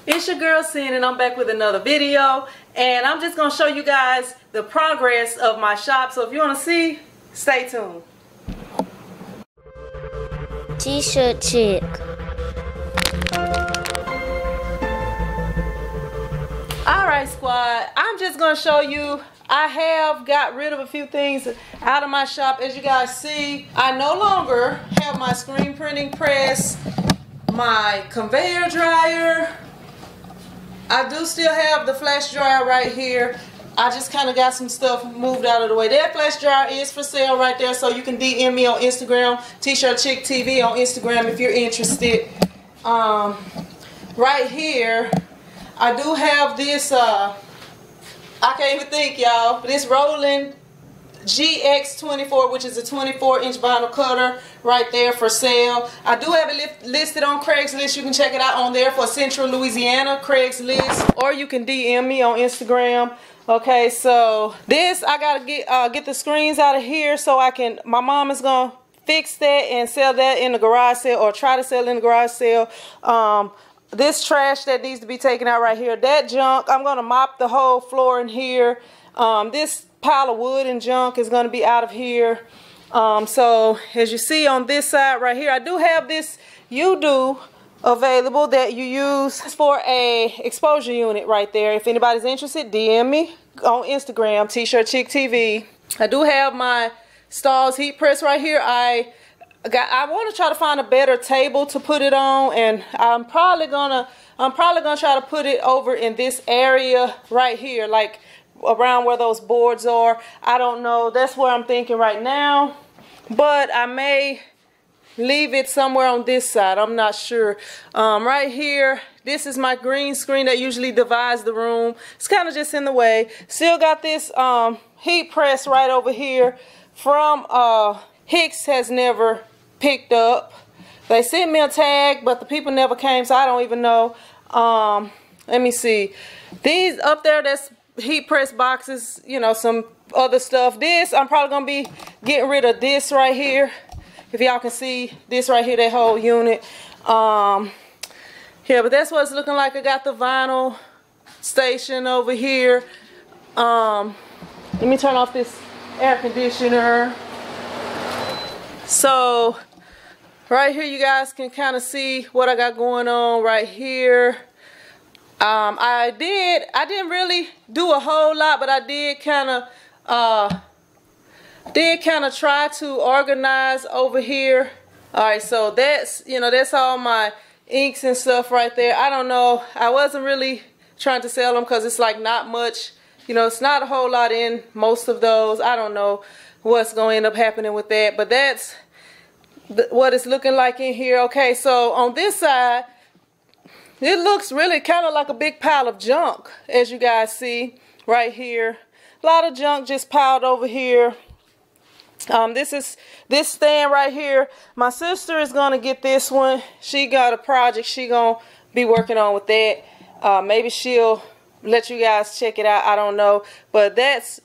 It's your girl Sin, and I'm back with another video, and I'm just gonna show you guys the progress of my shop. So if you want to see, stay tuned. TshirtChick. Alright squad, I'm just gonna show you, I have got rid of a few things out of my shop. As you guys see, I no longer have my screen printing press, my conveyor dryer. I do still have the flash dryer right here. I just kind of got some stuff moved out of the way. That flash dryer is for sale right there, so you can DM me on Instagram, TshirtChick TV on Instagram if you're interested. Right here, I do have this, I can't even think, y'all, this rolling GX24, which is a 24-inch vinyl cutter right there for sale. I do have it listed on Craigslist. You can check it out on there for Central Louisiana, Craigslist, or you can DM me on Instagram. Okay, so this, I gotta get the screens out of here so I can, my mom is gonna fix that and sell that in the garage sale, or try to sell it in the garage sale. This trash that needs to be taken out right here, that junk, I'm gonna mop the whole floor in here. This pile of wood and junk is going to be out of here. So as you see on this side right here, I do have this U-Do available that you use for a exposure unit right there. If anybody's interested, DM me on Instagram, TshirtChick TV. I do have my Stahls heat press right here. I want to try to find a better table to put it on, and I'm probably gonna try to put it over in this area right here, like around where those boards are. I don't know, that's where I'm thinking right now, but I may leave it somewhere on this side, I'm not sure. Right here, this is my green screen that usually divides the room. It's kind of just in the way. Still got this heat press right over here from Hicks has never picked up. They sent me a tag, but the people never came, so I don't even know. Let me see, these up there, that's heat press boxes, you know, some other stuff. This, I'm probably gonna be getting rid of this right here. If y'all can see this right here, that whole unit. Yeah, but that's what it's looking like. I got the vinyl station over here. Let me turn off this air conditioner. So right here, you guys can kind of see what I got going on right here. I didn't really do a whole lot, but I did kind of try to organize over here. All right, so that's, you know, that's all my inks and stuff right there. I don't know, I wasn't really trying to sell them because it's like not much, you know, it's not a whole lot in most of those. I don't know what's going to end up happening with that, but that's what it's looking like in here. Okay, so on this side, it looks really kind of like a big pile of junk, as you guys see right here. A lot of junk just piled over here. This stand right here. My sister is gonna get this one. She got a project she gonna be working on with that. Maybe she'll let you guys check it out. I don't know, but that's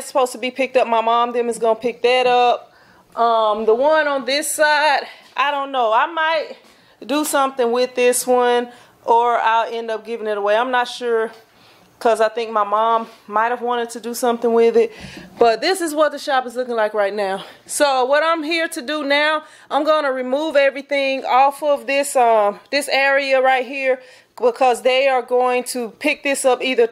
supposed to be picked up. My mom them is gonna pick that up. The one on this side, I don't know. I might do something with this one, or I'll end up giving it away. I'm not sure, because I think my mom might have wanted to do something with it. But this is what the shop is looking like right now. So what I'm here to do now, I'm going to remove everything off of this this area right here, because they are going to pick this up either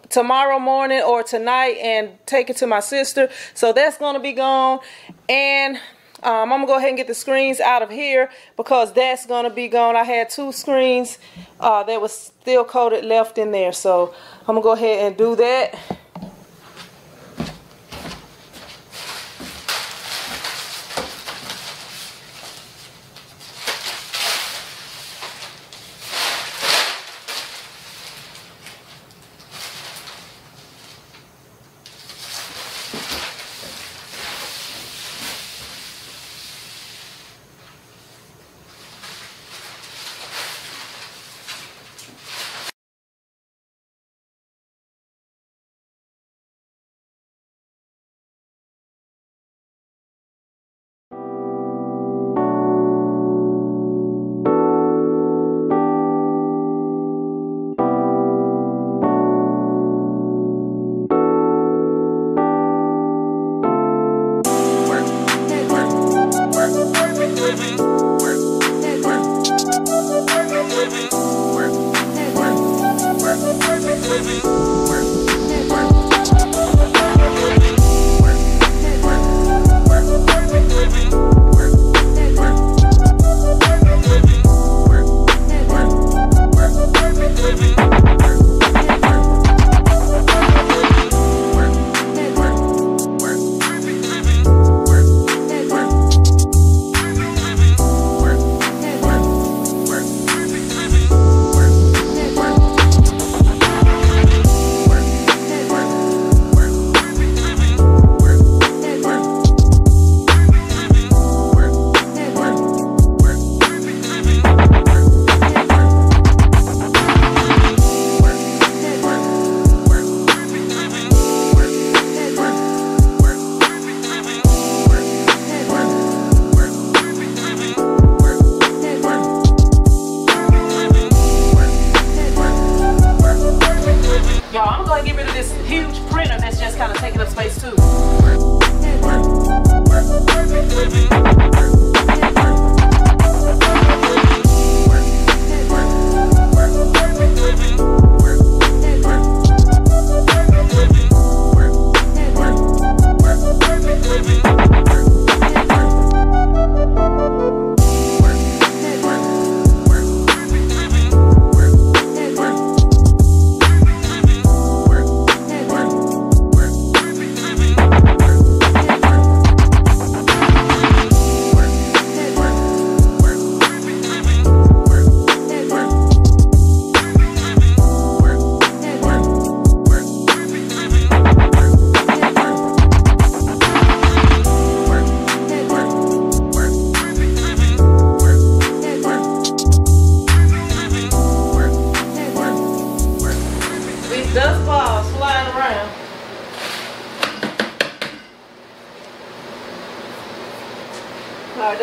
tomorrow morning or tonight and take it to my sister. So that's going to be gone. And I'm going to go ahead and get the screens out of here, because that's going to be gone. I had 2 screens that was still coated left in there. So I'm going to go ahead and do that.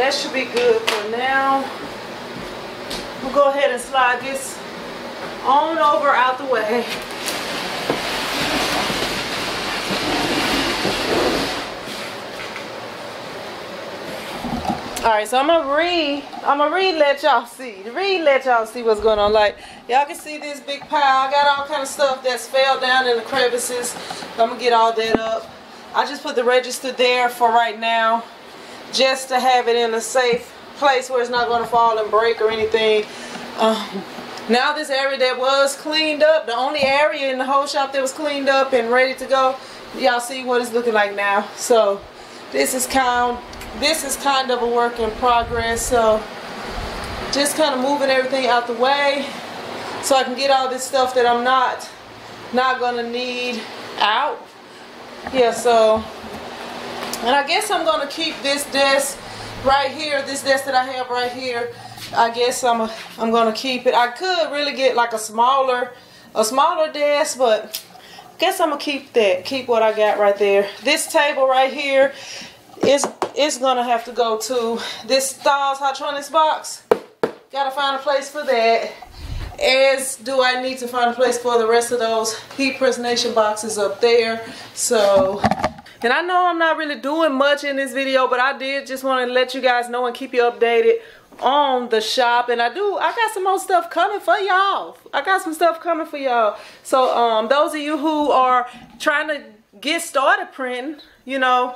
that should be good for now. We'll go ahead and slide this on over out the way. Alright, so I'm gonna let y'all see what's going on. Like, y'all can see this big pile. I got all kind of stuff that's fell down in the crevices. I'm gonna get all that up. I just put the register there for right now, just to have it in a safe place where it's not gonna fall and break or anything. Now this area that was cleaned up, the only area in the whole shop that was cleaned up and ready to go, y'all see what it's looking like now. So this is kind of a work in progress. So just kind of moving everything out the way so I can get all this stuff that I'm not gonna need out. Yeah, so, and I guess I'm gonna keep this desk right here, this desk that I have right here. I guess I'm gonna keep it. I could really get like a smaller desk, but I guess I'm gonna keep what I got right there. This table right here is gonna have to go to this Styles Hydronics box. Gotta find a place for that. As do I need to find a place for the rest of those heat press nation boxes up there. So, and I know I'm not really doing much in this video, but I did just want to let you guys know and keep you updated on the shop. And I got some more stuff coming for y'all. I got some stuff coming for y'all. So those of you who are trying to get started printing, you know,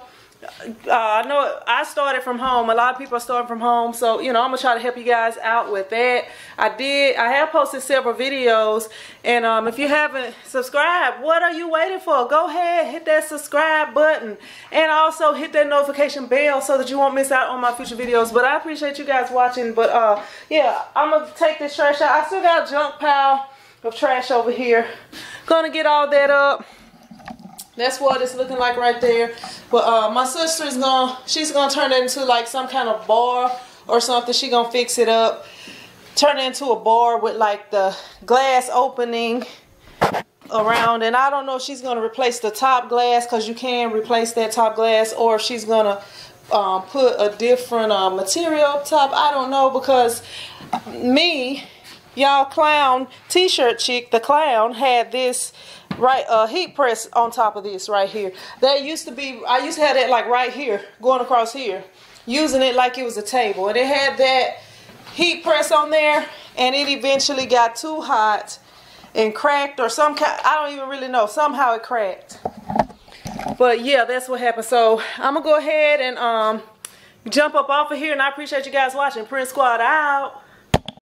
I know I started from home. A lot of people are starting from home, so you know I'm gonna try to help you guys out with that. I have posted several videos, and if you haven't subscribed, what are you waiting for? Go ahead, hit that subscribe button, and also hit that notification bell so that you won't miss out on my future videos. But I appreciate you guys watching. But yeah, I'm gonna take this trash out. I still got a junk pile of trash over here. Gonna get all that up. That's what it's looking like right there. But my sister's she's gonna turn it into like some kind of bar or something. She gonna fix it up, turn it into a bar with like the glass opening around. And I don't know if she's gonna replace the top glass, because you can replace that top glass, or if she's gonna put a different material up top. I don't know, because me, y'all, clown T-shirt chick, the clown, had this heat press on top of this right here. That used to be, I used to have that like right here, going across here, using it like it was a table. And it had that heat press on there, and it eventually got too hot and cracked, or some kind, I don't even really know, somehow it cracked. But yeah, that's what happened. So I'm gonna go ahead and jump up off of here, and I appreciate you guys watching. Print Squad out.